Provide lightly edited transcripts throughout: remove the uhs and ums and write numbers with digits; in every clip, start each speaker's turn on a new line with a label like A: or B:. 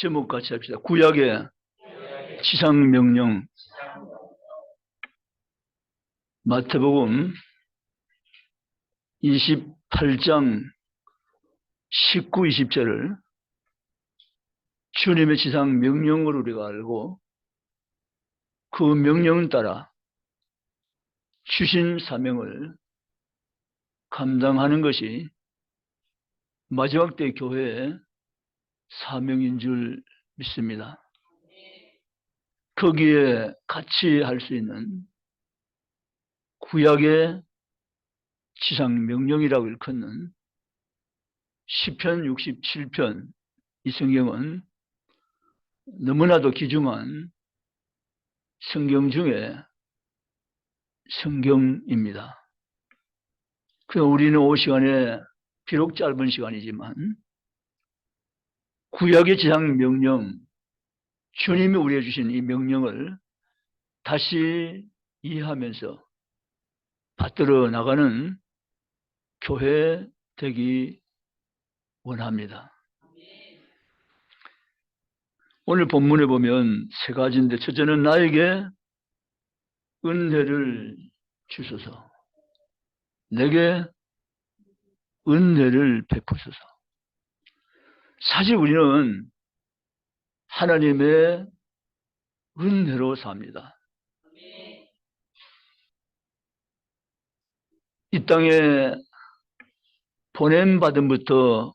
A: 제목 같이 합시다. 구약의 지상명령. 마태복음 28장 19, 20절을 주님의 지상명령으로 우리가 알고 그 명령을 따라 주신 사명을 감당하는 것이 마지막 때 교회의 사명인 줄 믿습니다. 거기에 같이 할 수 있는 구약의 지상명령이라고 일컫는 시편 67편, 이 성경은 너무나도 귀중한 성경 중에 성경입니다. 그래서 우리는 이 시간에 비록 짧은 시간이지만 구약의 지상명령, 주님이 우리에게 주신 이 명령을 다시 이해하면서 받들어 나가는 교회 되기 원합니다. 오늘 본문에 보면 세 가지인데, 첫째는 나에게 은혜를 주소서. 내게 은혜를 베푸소서. 사실 우리는 하나님의 은혜로 삽니다. 이 땅에 보냄받음부터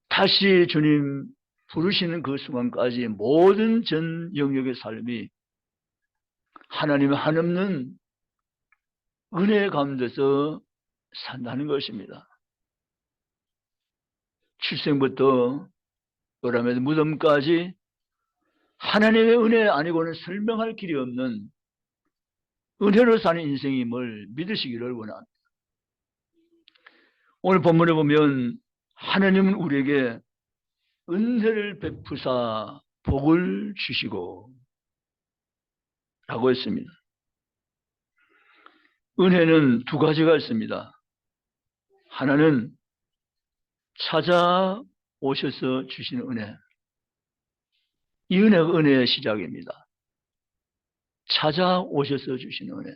A: 다시 주님 부르시는 그 순간까지 모든 전 영역의 삶이 하나님의 한없는 은혜 가운데서 산다는 것입니다. 출생부터 요람의 무덤까지 하나님의 은혜 아니고는 설명할 길이 없는 은혜로 사는 인생임을 믿으시기를 원합니다. 오늘 본문에 보면 하나님은 우리에게 은혜를 베푸사 복을 주시고 라고 했습니다. 은혜는 두 가지가 있습니다. 하나는 찾아오셔서 주시는 은혜. 이 은혜가 은혜의 시작입니다. 찾아오셔서 주시는 은혜.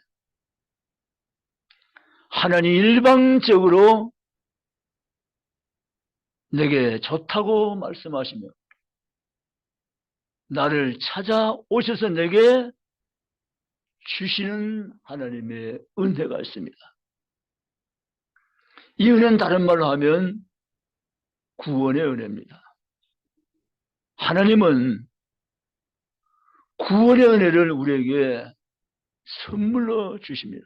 A: 하나님 일방적으로 내게 좋다고 말씀하시며 나를 찾아오셔서 내게 주시는 하나님의 은혜가 있습니다. 이 은혜는 다른 말로 하면 구원의 은혜입니다. 하나님은 구원의 은혜를 우리에게 선물로 주십니다.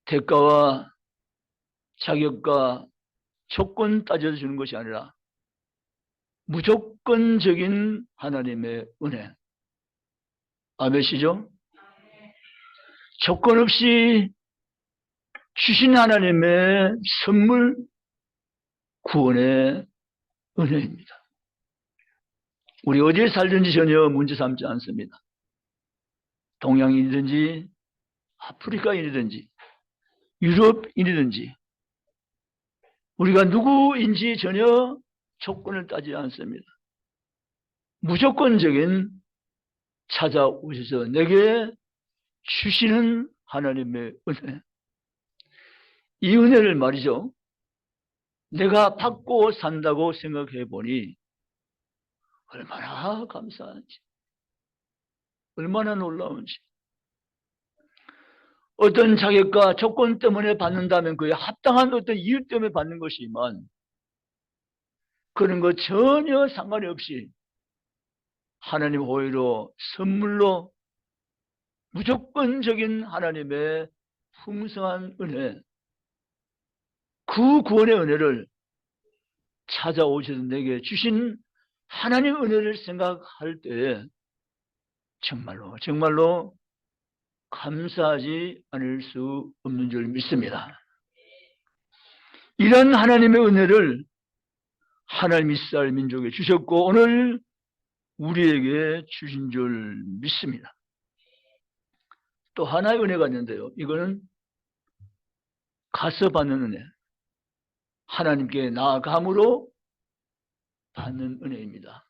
A: 대가와 자격과 조건 따져서 주는 것이 아니라 무조건적인 하나님의 은혜. 아멘이시죠? 조건 없이 주신 하나님의 선물, 구원의 은혜입니다. 우리 어디에 살든지 전혀 문제 삼지 않습니다. 동양인이든지 아프리카인이든지 유럽인이든지 우리가 누구인지 전혀 조건을 따지지 않습니다. 무조건적인 찾아오셔서 내게 주시는 하나님의 은혜. 이 은혜를 말이죠, 내가 받고 산다고 생각해 보니 얼마나 감사한지, 얼마나 놀라운지. 어떤 자격과 조건 때문에 받는다면 그에 합당한 어떤 이유 때문에 받는 것이지만 그런 것 전혀 상관이 없이 하나님 호의로 선물로 무조건적인 하나님의 풍성한 은혜, 그 구원의 은혜를 찾아오셔서 내게 주신 하나님의 은혜를 생각할 때에 정말로 감사하지 않을 수 없는 줄 믿습니다. 이런 하나님의 은혜를 하나님 이스라엘 민족에 주셨고 오늘 우리에게 주신 줄 믿습니다. 또 하나의 은혜가 있는데요, 이거는 가서 받는 은혜. 하나님께 나아감으로 받는 은혜입니다.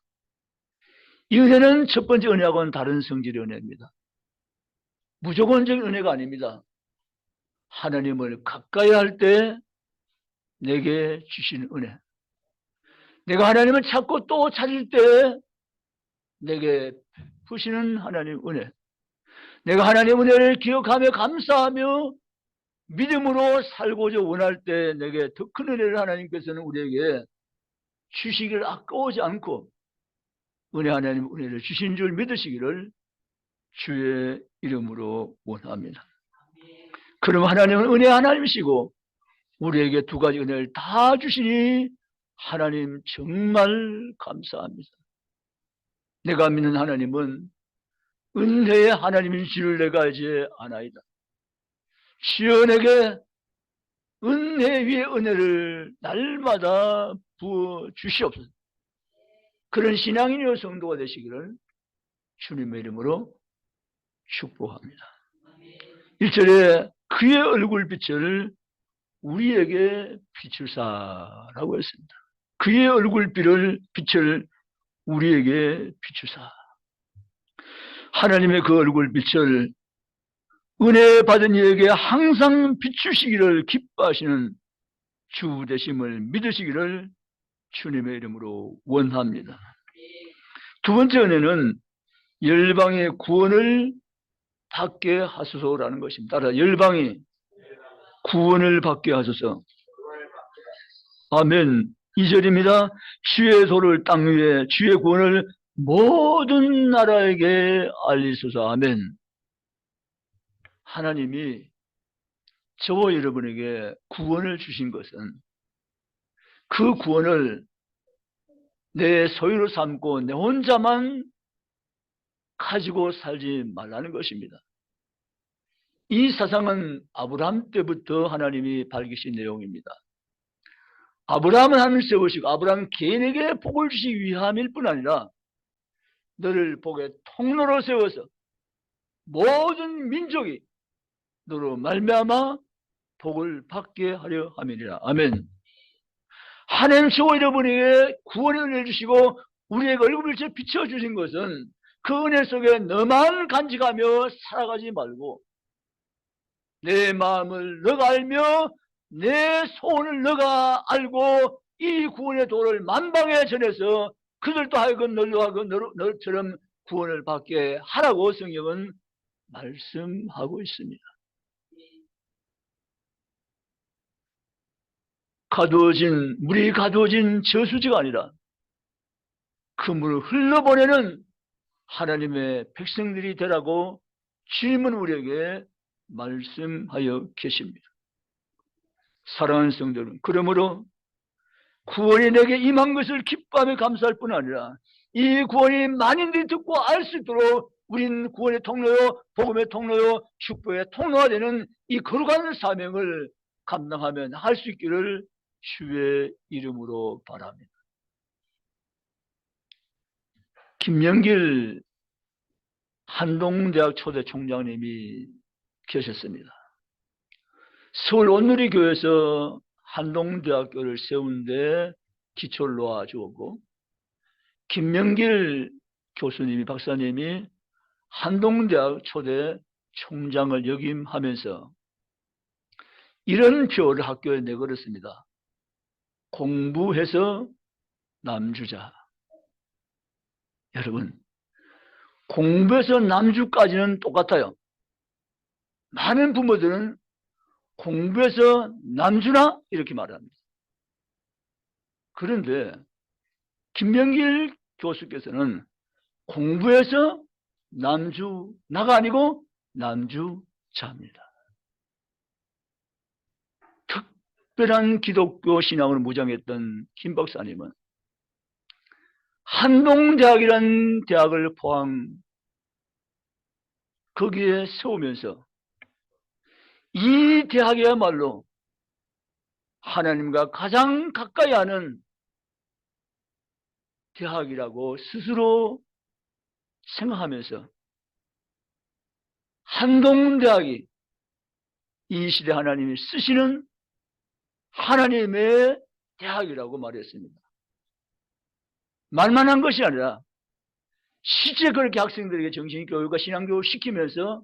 A: 이 은혜는 첫 번째 은혜하고는 다른 성질의 은혜입니다. 무조건적인 은혜가 아닙니다. 하나님을 가까이 할 때 내게 주시는 은혜. 내가 하나님을 찾고 또 찾을 때 내게 부시는 하나님 은혜. 내가 하나님의 은혜를 기억하며 감사하며 믿음으로 살고자 원할 때 내게 더 큰 은혜를 하나님께서는 우리에게 주시기를 아까워하지 않고 은혜 하나님 은혜를 주신 줄 믿으시기를 주의 이름으로 원합니다. 그럼 하나님은 은혜 하나님이시고 우리에게 두 가지 은혜를 다 주시니 하나님 정말 감사합니다. 내가 믿는 하나님은 은혜의 하나님인 줄을 내가 알지 아나이다. 주여 내게 은혜 위에 은혜를 날마다 부어 주시옵소서. 그런 신앙인이요 성도가 되시기를 주님의 이름으로 축복합니다. 1절에 그의 얼굴빛을 우리에게 비추사라고 했습니다. 그의 얼굴빛을 우리에게 비추사. 하나님의 그 얼굴빛을 은혜 받은 이에게 항상 비추시기를 기뻐하시는 주 되심을 믿으시기를 주님의 이름으로 원합니다. 두 번째 은혜는 열방의 구원을 받게 하소서라는 것입니다. 따라 열방이 구원을 받게 하소서. 아멘. 2절입니다. 주의 도를 땅 위에 주의 구원을 모든 나라에게 알리소서. 아멘. 하나님이 저와 여러분에게 구원을 주신 것은 그 구원을 내 소유로 삼고 내 혼자만 가지고 살지 말라는 것입니다. 이 사상은 아브라함 때부터 하나님이 밝히신 내용입니다. 아브라함은 하나님을 세우시고 아브라함 개인에게 복을 주시기 위함일 뿐 아니라 너를 복의 통로로 세워서 모든 민족이 너로 말미암아 복을 받게 하려 함이니라. 아멘. 하나님 저와 여러분에게 구원의 은혜를 주시고 우리에게 얼굴을 비춰주신 것은 그 은혜 속에 너만 간직하며 살아가지 말고 내 마음을 너가 알며 내 소원을 너가 알고 이 구원의 도를 만방에 전해서 그들도 하여금 너도 하여금 너처럼 구원을 받게 하라고 성경은 말씀하고 있습니다. 물이 가두어진 저수지가 아니라 그 물을 흘러보내는 하나님의 백성들이 되라고 주님은 우리에게 말씀하여 계십니다. 사랑하는 성도는 그러므로 구원이 내게 임한 것을 기뻐하며 감사할 뿐 아니라 이 구원이 만인들이 듣고 알 수 있도록 우린 구원의 통로요 복음의 통로요 축복의 통로가 되는 이 거룩한 사명을 감당하며 할 수 있기를 주의 이름으로 바랍니다. 김영길 한동대학 초대 총장님이 계셨습니다. 서울 온누리교회에서 한동대학교를 세우는데 기초를 놓아주었고 김명길 교수님이 박사님이 한동대학 초대 총장을 역임하면서 이런 표를 학교에 내걸었습니다. 공부해서 남주자. 여러분, 공부해서 남주까지는 똑같아요. 많은 부모들은 공부해서 남주나? 이렇게 말합니다. 그런데 김명길 교수께서는 공부해서 남주나가 아니고 남주자입니다. 특별한 기독교 신앙을 무장했던 김 박사님은 한동대학이라는 대학을 포함 거기에 세우면서 이 대학이야말로 하나님과 가장 가까이 하는 대학이라고 스스로 생각하면서 한동대학이 이 시대 하나님이 쓰시는 하나님의 대학이라고 말했습니다. 말만 한 것이 아니라 실제 그렇게 학생들에게 정신교육과 신앙교육을 시키면서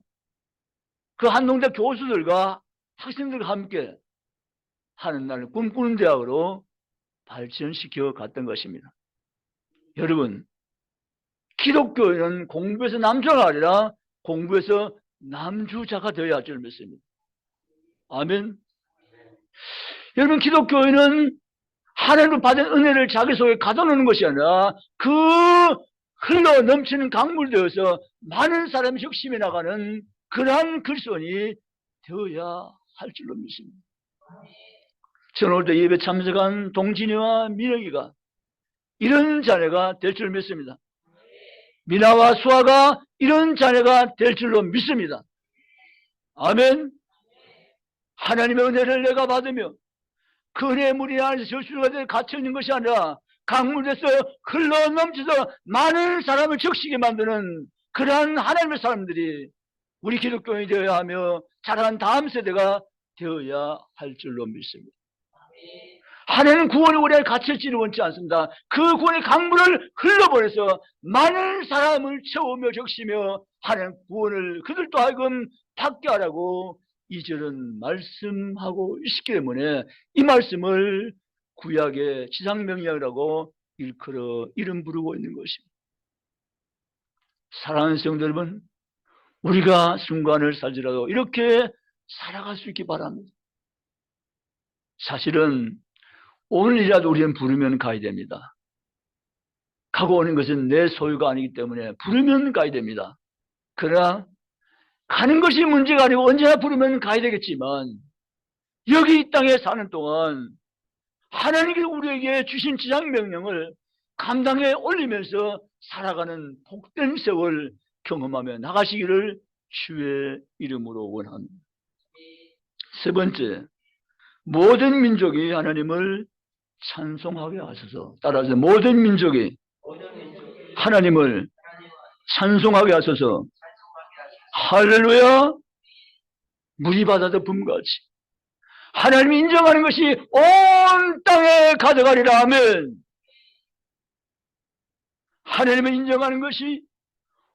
A: 그 한동대 교수들과 학생들과 함께 하는 날을 꿈꾸는 대학으로 발전시켜 갔던 것입니다. 여러분, 기독교인은 공부에서 남자가 아니라 공부에서 남주자가 되어야 할 줄 믿습니다. 아멘. 여러분, 기독교인은 하나님으로 받은 은혜를 자기 속에 가둬놓는 것이 아니라 그 흘러 넘치는 강물 되어서 많은 사람이 혁신해 나가는 그러한 글손이 되어야 할 줄로 믿습니다. 저는 오늘 예배 참석한 동진이와 민혁이가 이런 자녀가 될 줄 믿습니다. 미나와 수아가 이런 자녀가 될 줄로 믿습니다. 아멘. 하나님의 은혜를 내가 받으며 그 은혜의 물이 안에서 저수지가 갇혀 있는 것이 아니라 강물에서 흘러 넘쳐서 많은 사람을 적시게 만드는 그러한 하나님의 사람들이 우리 기독교인이 되어야 하며 자라는 다음 세대가 되어야 할 줄로 믿습니다. 하나님은 구원의 오래 갇혔지를 원치 않습니다. 그 구원의 강물을 흘러보내서 많은 사람을 채우며 적시며 하나님 구원을 그들도 하여금 받게 하라고 이절은 말씀하고 있기 때문에 이 말씀을 구약의 지상명령이라고 일컬어 이름 부르고 있는 것입니다. 사랑하는 성도 여러분, 우리가 순간을 살지라도 이렇게 살아갈 수 있기 바랍니다. 사실은 오늘이라도 우리는 부르면 가야 됩니다. 가고 오는 것은 내 소유가 아니기 때문에 부르면 가야 됩니다. 그러나 가는 것이 문제가 아니고 언제나 부르면 가야 되겠지만 여기 이 땅에 사는 동안 하나님께서 우리에게 주신 지상명령을 감당해 올리면서 살아가는 복된 세월 경험하며 나가시기를 주의 이름으로 원합니다. 세 번째, 모든 민족이 하나님을 찬송하게 하소서. 따라서 모든 민족이 하나님을 찬송하게 하소서. 할렐루야. 물이 바다도 붐같이 하나님이 인정하는 것이 온 땅에 가득하리라. 아멘. 하나님이 인정하는 것이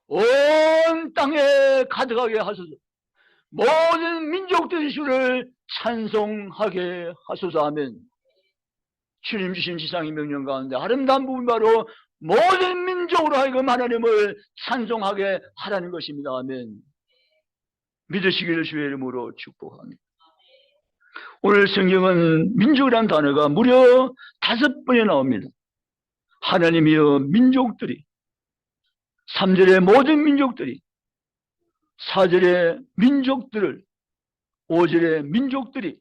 A: 온 땅에 가득하게 하소서. 모든 민족들이 주를 찬송하게 하소서. 아멘. 주님 주신 지상의 명령 가운데 아름다운 부분 바로 모든 민족으로 하여금 하나님을 찬송하게 하라는 것입니다. 아멘. 믿으시기를 주의 이름으로 축복합니다. 오늘 성경은 민족이라는 단어가 무려 5번이 나옵니다. 하나님이여 민족들이, 3절에 모든 민족들이, 4절에 민족들을, 5절에 민족들이,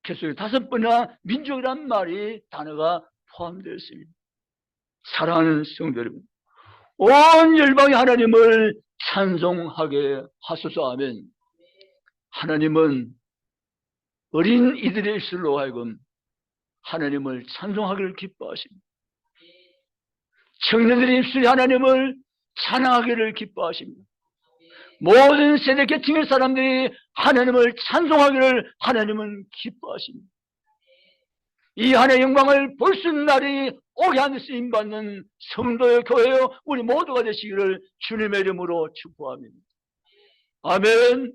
A: 계속 5번이나 민족이란 말이 단어가 포함되어 있습니다. 사랑하는 성도 여러분, 온 열방이 하나님을 찬송하게 하소서. 아멘. 하나님은 어린 이들의 입술로 하여금 하나님을 찬송하기를 기뻐하십니다. 청년들의 입술이 하나님을 찬양하기를 기뻐하십니다. 모든 세대 계층의 사람들이 하나님을 찬송하기를 하나님은 기뻐하십니다. 이 하나님의 영광을 볼 수 있는 날이 오게 하는 쓰임받는 성도의 교회요 우리 모두가 되시기를 주님의 이름으로 축복합니다. 아멘.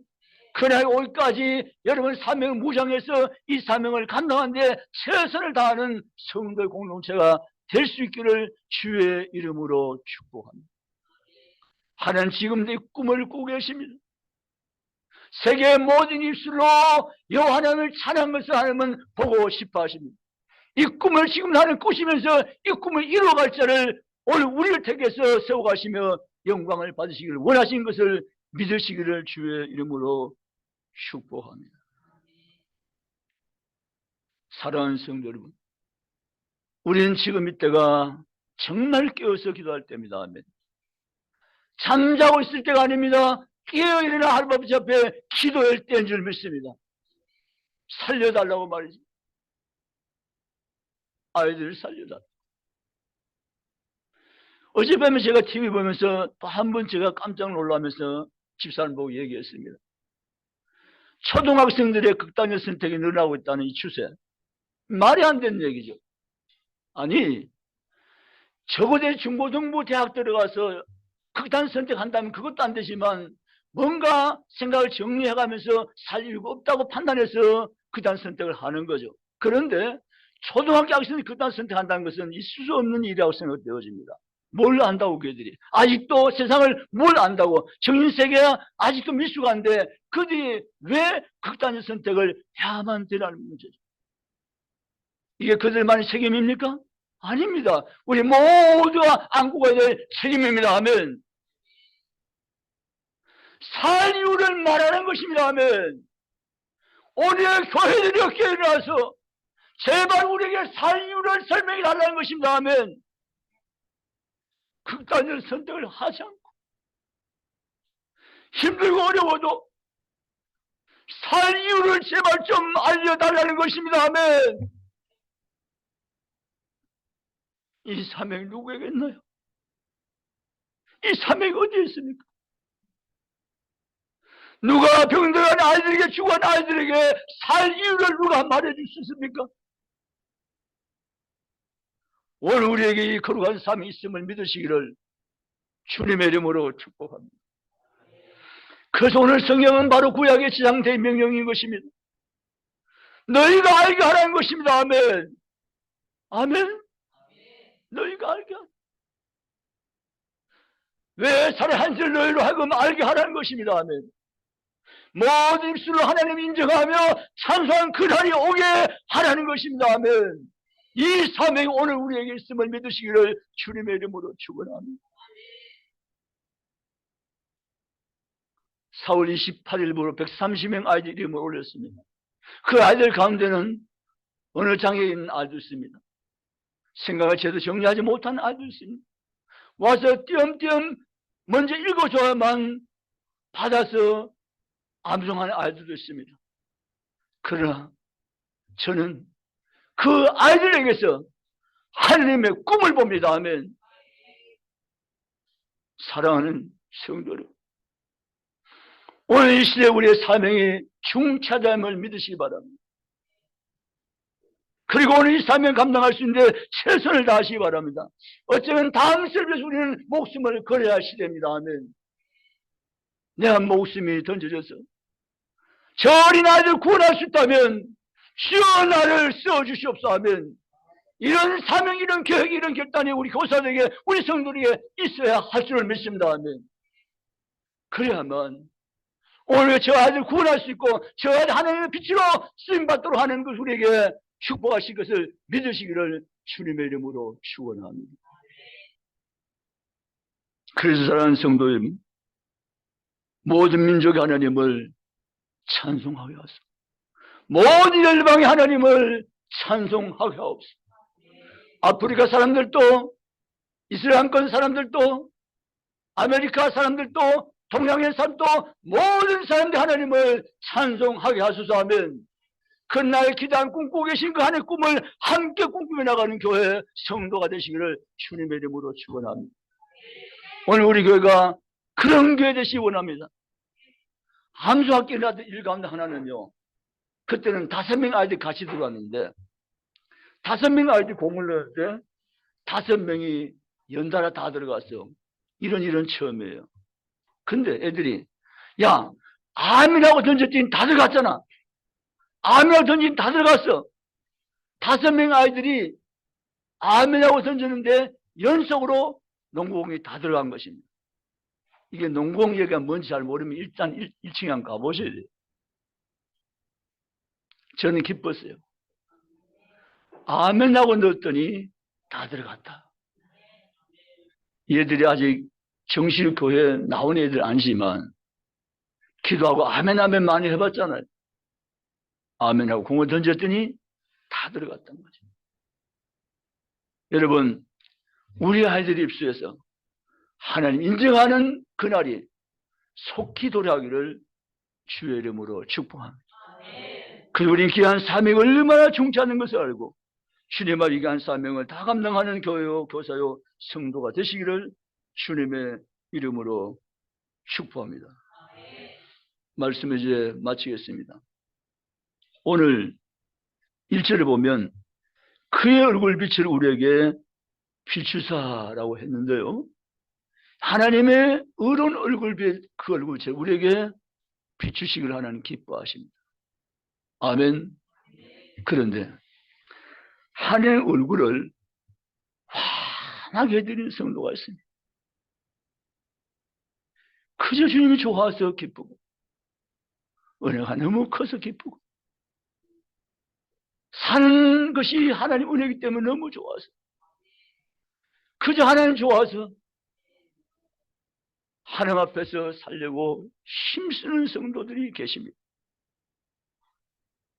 A: 그날 오기까지 여러분 사명을 무장해서 이 사명을 감당하는 데 최선을 다하는 성도의 공동체가 될 수 있기를 주의 이름으로 축복합니다. 하나님 지금도 이 꿈을 꾸고 계십니다. 세계의 모든 입술로 여호와 하나님을 찬양하는 것을 하나님은 보고 싶어 하십니다. 이 꿈을 지금 하나님 꾸시면서 이 꿈을 이루어갈 자를 오늘 우리를 택해서 세워가시며 영광을 받으시기를 원하신 것을 믿으시기를 주의 이름으로 축복합니다. 사랑하는 성도 여러분, 우리는 지금 이때가 정말 깨어서 기도할 때입니다. 아멘. 잠자고 있을 때가 아닙니다. 깨어 일어나 하나님 앞에 기도할 때인 줄 믿습니다. 살려달라고 말이지. 아이들을 살려달라고. 어젯밤에 제가 TV 보면서 또 한 번 제가 깜짝 놀라면서 집사람 보고 얘기했습니다. 초등학생들의 극단적 선택이 늘어나고 있다는 이 추세. 말이 안 되는 얘기죠. 아니, 적어도 중고등부 대학 들어가서 극단 선택한다면 그것도 안 되지만 뭔가 생각을 정리해가면서 살 이유가 없다고 판단해서 극단 선택을 하는 거죠. 그런데 초등학교 학생이 극단 선택한다는 것은 있을 수 없는 일이라고 생각되어집니다. 뭘 안다고 그들이 아직도 세상을 뭘 안다고 정신세계가 아직도 미숙한데 그들이 왜 극단적 선택을 해야만 되라는 문제죠. 이게 그들만의 책임입니까? 아닙니다. 우리 모두가 안고 가야 될 책임입니다 하면 살 이유를 말하는 것입니다 하면 오늘 교회들이 어깨에 일어나서 제발 우리에게 살 이유를 설명해 달라는 것입니다 하면 극단적 선택을 하지 않고 힘들고 어려워도 살 이유를 제발 좀 알려달라는 것입니다 하면 이 사명이 누구에게 있나요? 이 사명이 어디에 있습니까? 누가 병들어간 아이들에게 죽어간 아이들에게 살 이유를 누가 말해줄 수 있습니까? 오늘 우리에게 이 거룩한 삶이 있음을 믿으시기를 주님의 이름으로 축복합니다. 그래서 오늘 성경은 바로 구약의 지상대의 명령인 것입니다. 너희가 알게 하라는 것입니다. 아멘. 아멘. 너희가 알게 하라. 왜 살아한지를 너희로 하여금 알게 하라는 것입니다. 아멘. 모든 입술로 하나님 인정하며 찬송한 그날이 오게 하라는 것입니다. 아멘. 이 사명이 오늘 우리에게 있음을 믿으시기를 주님의 이름으로 축원합니다. 4월 28일부로 130명 아이들 이름을 올렸습니다. 그 아이들 가운데는 어느 장애에 있는 아이도 있습니다. 생각을 제대로 정리하지 못한 아이도 있습니다. 와서 띄엄띄엄 먼저 읽어줘야만 받아서 암송하는 아이들도 있습니다. 그러나 저는 그 아이들에게서 하나님의 꿈을 봅니다. 아멘. 사랑하는 성도들, 오늘 이 시대 우리의 사명이 중차대함을 믿으시기 바랍니다. 그리고 오늘 이 사명 감당할 수 있는데 최선을 다하시기 바랍니다. 어쩌면 다음 설교에서 우리는 목숨을 걸어야 할 시대입니다. 아멘. 내가 목숨이 던져져서 저 어린 아이들 구원할 수 있다면 주여 나를 써주시옵소서 하면 이런 사명, 이런 계획, 이런 결단이 우리 교사들에게, 우리 성도들에게 있어야 할 줄을 믿습니다. 아멘. 그래야만 오늘 저 아이들 구원할 수 있고 저 아이들 하나님의 빛으로 쓰임받도록 하는 것 우리에게 축복하실 것을 믿으시기를 주님의 이름으로 축원합니다. 그래서 사랑하는 성도 여러분, 모든 민족의 하나님을 찬송하게 하소서. 모든 열방의 하나님을 찬송하게 하옵소서. 아프리카 사람들도, 이스라엘권 사람들도, 아메리카 사람들도, 동양의 사람도, 모든 사람들 하나님을 찬송하게 하소서 하면 그날 기도한 꿈꾸고 계신 그 하나님의 꿈을 함께 꿈꾸며 나가는 교회 성도가 되시기를 주님의 이름으로 축원합니다. 오늘 우리 교회가 그런 교회 되시기 원합니다. 함수학교 일 가운데 하나는요, 그때는 5명 아이들이 같이 들어왔는데 5명 아이들이 공을 넣을 때 5명이 연달아 다 들어갔어. 이런 처음이에요. 근데 애들이 야, 아멘하고 던졌더니 다 들어갔잖아. 아멘하고 던지니 다 들어갔어. 5명 아이들이 아멘하고 던졌는데 연속으로 농구공이 다 들어간 것입니다. 이게 농구공 얘기가 뭔지 잘 모르면 일단 1층에 한번 가보셔야 돼요. 저는 기뻤어요. 아멘하고 넣었더니 다 들어갔다. 얘들이 아직 정식 교회에 나온 애들 아니지만 기도하고 아멘 아멘 많이 해봤잖아요. 아멘하고 공을 던졌더니 다 들어갔다는 거죠. 여러분, 우리 아이들 입술에서 하나님 인정하는 그날이 속히 돌아오기를 주의 이름으로 축복합니다. 그리고 우리 귀한 사명을 얼마나 중차는 것을 알고 주님 앞에 귀한 사명을 다 감당하는 교회요, 교사요, 성도가 되시기를 주님의 이름으로 축복합니다. 말씀을 이제 마치겠습니다. 오늘 1절에 보면 그의 얼굴빛을 우리에게 비추사라고 했는데요. 하나님의 의로운 얼굴빛, 그 얼굴처럼 우리에게 비추시기를 하나님 기뻐하십니다. 아멘. 그런데 하나님의 얼굴을 환하게 해드리는 성도가 있습니다. 그저 주님이 좋아서 기쁘고 은혜가 너무 커서 기쁘고 사는 것이 하나님 은혜이기 때문에 너무 좋아서 그저 하나님 좋아서 하나님 앞에서 살려고 힘쓰는 성도들이 계십니다.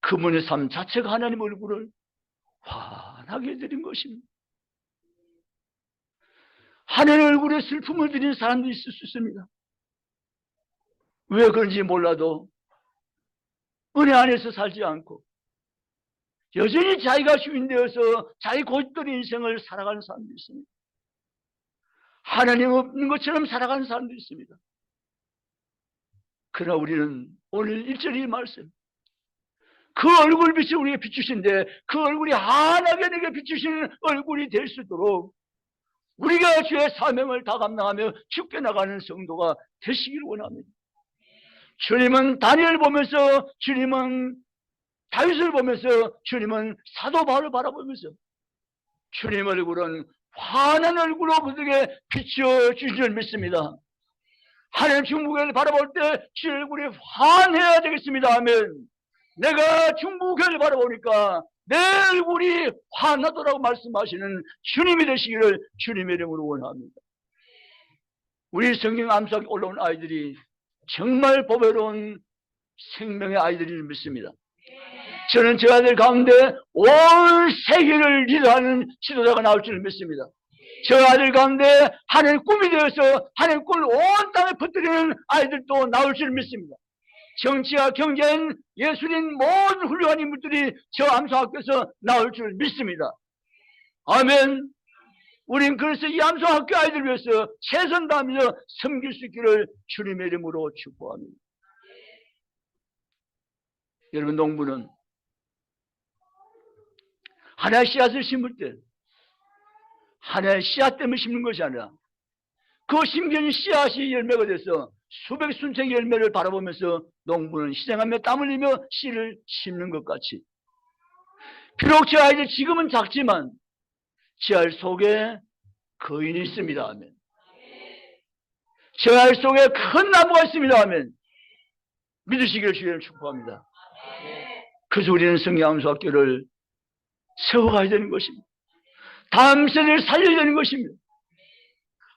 A: 그분의 삶 자체가 하나님 얼굴을 환하게 해드린 것입니다. 하나님 얼굴에 슬픔을 드리는 사람도 있을 수 있습니다. 왜 그런지 몰라도 은혜 안에서 살지 않고 여전히 자기가 주인되어서 자기 고집대로 인생을 살아가는 사람도 있습니다. 하나님 없는 것처럼 살아가는 사람도 있습니다. 그러나 우리는 오늘 1절 이 말씀, 그 얼굴빛이 우리에게 비추신데 그 얼굴이 환하게 내게 비추시는 얼굴이 될 수 있도록 우리가 주의 사명을 다 감당하며 죽게 나가는 성도가 되시기를 원합니다. 주님은 다니엘 보면서, 주님은 다윗을 보면서, 주님은 사도 바울을 바라보면서 주님 얼굴은 환한 얼굴로 그들에게 비춰주신 줄 믿습니다. 하나님 중보교회를 바라볼 때 주 얼굴이 환해야 되겠습니다. 아멘. 내가 중보교회를 바라보니까 내 얼굴이 환하더라고 말씀하시는 주님이 되시기를 주님의 이름으로 원합니다. 우리 성경 암송에 올라온 아이들이 정말 보배로운 생명의 아이들을 믿습니다. 저는 저 아들 가운데 온 세계를 리더하는 지도자가 나올 줄 믿습니다. 저 아들 가운데 하나님의 꿈이 되어서 하나님의 꿈을 온 땅에 퍼뜨리는 아이들도 나올 줄 믿습니다. 정치와 경제인 예술인 모든 훌륭한 인물들이 저 암송학교에서 나올 줄 믿습니다. 아멘. 우린 그래서 이 암송학교 아이들 위해서 최선 다하며 섬길 수 있기를 주님의 이름으로 축복합니다. 여러분, 농부는 하나의 씨앗을 심을 때 하나의 씨앗 때문에 심는 것이 아니라 그 심겨진 씨앗이 열매가 돼서 수백 순택의 열매를 바라보면서 농부는 희생하며 땀 흘리며 씨를 심는 것 같이, 비록 저 아이들 지금은 작지만 제 알 속에 거인이 있습니다. 아멘. 제 알 속에 큰 나무가 있습니다. 아멘. 믿으시기를 주님을 축복합니다. 그래서 우리는 성경암송학교를 세워가야 되는 것입니다. 다음 세대를 살려야 되는 것입니다.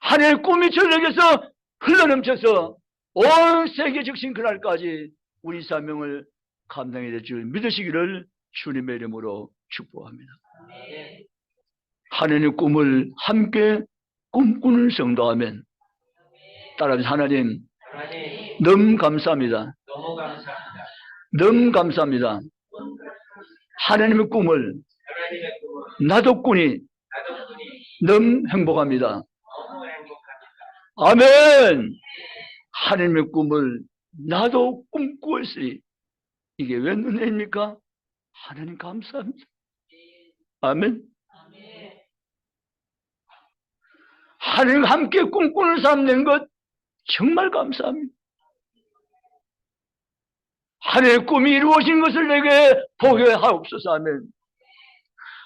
A: 하나님의 꿈이 저에게서 흘러넘쳐서 온 세계 적신 그날까지 우리 사명을 감당해야 될 줄 믿으시기를 주님의 이름으로 축복합니다. 하나님의 꿈을 함께 꿈꾸는 성도. 아멘. 따라하면서 하나님 너무 감사합니다. 너무 감사합니다. 하나님의 꿈을 나도 꾸니 너무 행복합니다. 아멘. 하나님의 꿈을 나도 꿈꾸었으니 이게 웬 은혜입니까? 하나님 감사합니다. 아멘. 하나님과 함께 꿈꾸는 사람 된 것 정말 감사합니다. 하나님의 꿈이 이루어진 것을 내게 보게 하옵소서. 아멘.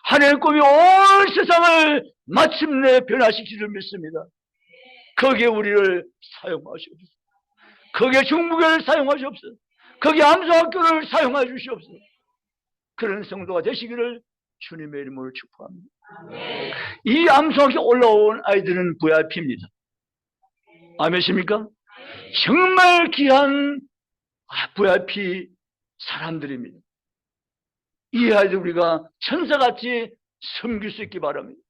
A: 하나님의 꿈이 온 세상을 마침내 변화시킬 줄 믿습니다. 거기에 우리를 사용하시옵소서. 거기에 중부교를 사용하시옵소서. 거기에 암송학교를 사용해 주시옵소서. 그런 성도가 되시기를 주님의 이름으로 축복합니다. 이 암송학교 올라온 아이들은 VIP입니다. 아멘십니까? 정말 귀한 VIP 사람들입니다. 이 아이들 우리가 천사같이 섬길 수 있기 바랍니다.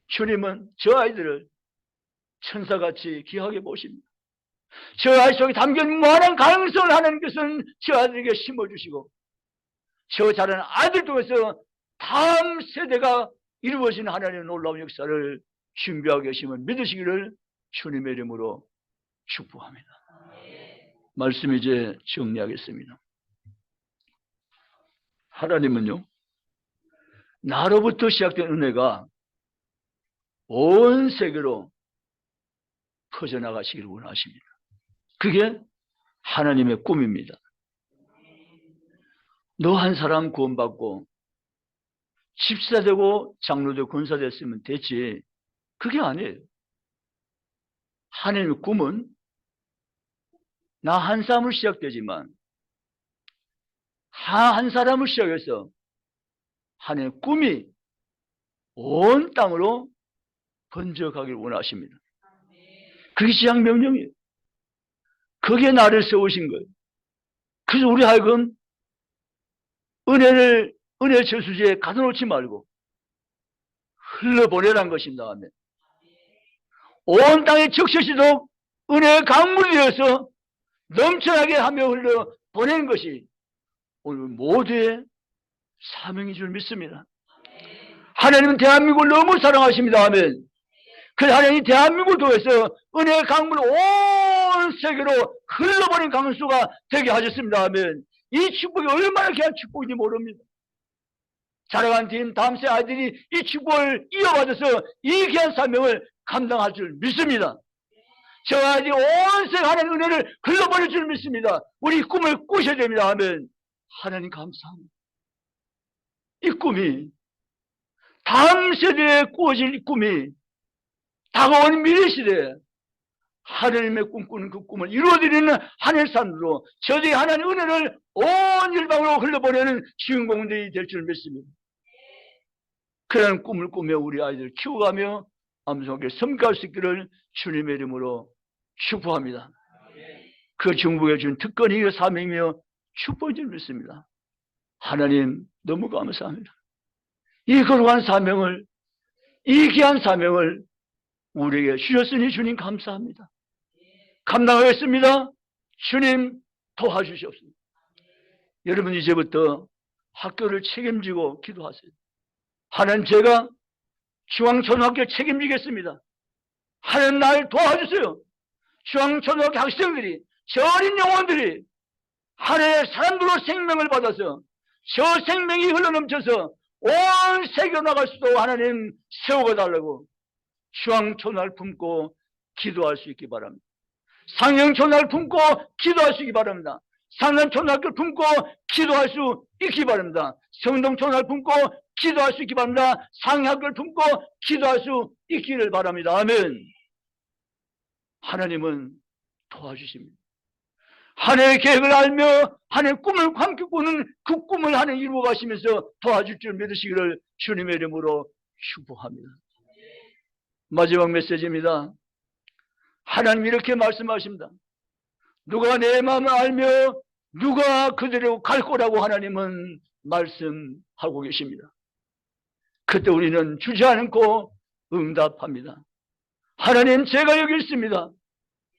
A: 주님은 저 아이들을 천사같이 귀하게 보십니다. 저 아이 속에 담긴 무한한 가능성을 하나님께서는 저 아이들에게 심어주시고 저 자라는 아이들 통해서 다음 세대가 이루어진 하나님의 놀라운 역사를 준비하고 계심을 믿으시기를 주님의 이름으로 축복합니다. 말씀 이제 정리하겠습니다. 하나님은요, 나로부터 시작된 은혜가 온 세계로 퍼져나가시기를 원하십니다. 그게 하나님의 꿈입니다. 너 한 사람 구원받고 집사되고 장로되고 권사됐으면 됐지. 그게 아니에요. 하나님의 꿈은 나 한 사람으로 시작되지만 한 사람을 시작해서 하나님의 꿈이 온 땅으로 번져가기를 원하십니다. 그게 시작 명령이에요. 그게 나를 세우신 거예요. 그래서 우리 하여금 은혜 저수지에 가둬놓지 말고 흘러보내라는 것입니다. 아멘. 온 땅에 적셔지도록 은혜의 강물이 되어서 넘쳐나게 하며 흘러보내는 것이 오늘 모두의 사명인 줄 믿습니다. 하나님은 대한민국을 너무 사랑하십니다. 아멘. 그래서 하나님이 대한민국을 통해서 은혜의 강물을 온 세계로 흘러버린 강수가 되게 하셨습니다. 아멘. 이 축복이 얼마나 귀한 축복인지 모릅니다. 자라간 뒤인 다음 세 아이들이 이 축복을 이어받아서 이 귀한 사명을 감당할 줄 믿습니다. 저 아이들이 온 세계 하나님 은혜를 흘러버릴 줄 믿습니다. 우리 꿈을 꾸셔야 됩니다. 아멘. 하나님 감사합니다. 이 꿈이 다음 세대에 꾸어질 이 꿈이 다가오는 미래 시대에 하나님의 꿈꾸는 그 꿈을 이루어드리는 하나님의 사람으로 저들이 하나님의 은혜를 온 일방으로 흘려보내는 주인공들이 될 줄 믿습니다. 그런 꿈을 꾸며 우리 아이들을 키워가며 암송하게 섬길 수 있기를 주님의 이름으로 축복합니다. 그 중국에 준 특권이며 사명이며 축복인 줄 믿습니다. 하나님 너무 감사합니다. 이 거룩한 사명을, 이 귀한 사명을 우리에게 주셨으니 주님 감사합니다. 감당하겠습니다. 주님 도와주시옵소서. 여러분 이제부터 학교를 책임지고 기도하세요. 하나님 제가 중앙초등학교 책임지겠습니다. 하나님 날 도와주세요. 중앙초등학교 학생들이 저 어린 영혼들이 하나님의 사람들로 생명을 받아서 저 생명이 흘러넘쳐서 온 세계로 나갈 수도 하나님 세워달라고 중앙초등학교를 품고 기도할 수 있기 바랍니다. 상영초등학교를 품고 기도할 수 있기 바랍니다. 상남초등학교를 품고 기도할 수 있기 바랍니다. 성동초등학교를 품고 기도할 수 있기 바랍니다. 상학교를 품고 기도할 수 있기를 바랍니다. 아멘. 하나님은 도와주십니다. 하나님의 계획을 알며 하나님의 꿈을 함께 꾸는 그 꿈을 하나님 이루어 가시면서 도와줄 줄 믿으시기를 주님의 이름으로 축복합니다. 마지막 메시지입니다. 하나님 이렇게 말씀하십니다. 누가 내 마음을 알며 누가 그대로 갈 거라고 하나님은 말씀하고 계십니다. 그때 우리는 주지 않고 응답합니다. 하나님 제가 여기 있습니다.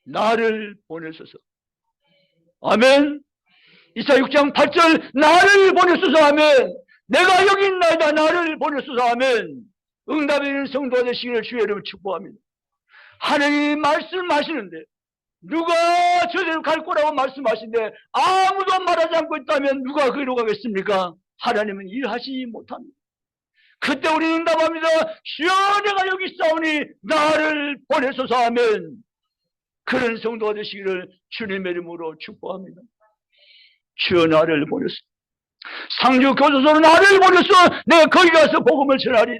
A: 나를 보내소서. 아멘. 이사야 6장 8절 나를 보내소서. 아멘. 내가 여기 있나이다. 나를 보내소서. 아멘. 응답이 있는 성도가 되시기를 주의 이름으로 축복합니다. 하나님이 말씀하시는데 누가 저대로 갈 거라고 말씀하시는데 아무도 말하지 않고 있다면 누가 거기로 가겠습니까? 하나님은 일하지 못합니다. 그때 우리는 응답합니다. 주여 내가 여기 있사오니 나를 보내소서. 아멘. 그런 성도가 되시기를 주님의 이름으로 축복합니다. 주여 나를 보내소서. 상주 교도소로 나를 보내소서. 내가 거기 가서 복음을 전하리.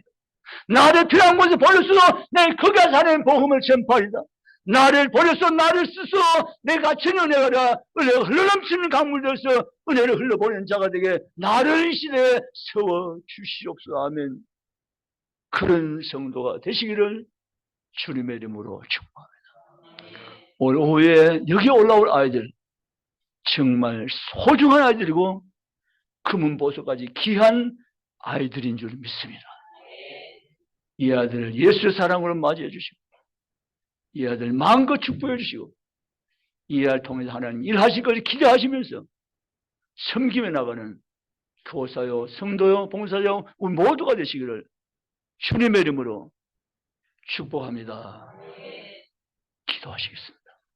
A: 나를 필요한 곳에 보내소서. 내가 거기 가서 하나님 복음을 전파하리다. 나를 보내서 나를 쓰소. 내가 전연해가라. 은혜가 흘러넘치는 강물 되어서 은혜를 흘러보내는 자가 되게 나를 이 시대에 세워주시옵소서. 아멘. 그런 성도가 되시기를 주님의 이름으로 축복합니다. 오늘 오후에 여기 올라올 아이들 정말 소중한 아이들이고 금은보석까지 귀한 아이들인 줄 믿습니다. 이 아들을 예수의 사랑으로 맞이해 주시고 이 아들 마음껏 축복해 주시고 이 아이를 통해서 하나님 일하실 것을 기대하시면서 섬기며 나가는 교사요, 성도요, 봉사요 우리 모두가 되시기를 주님의 이름으로 축복합니다. 기도하시겠습니다.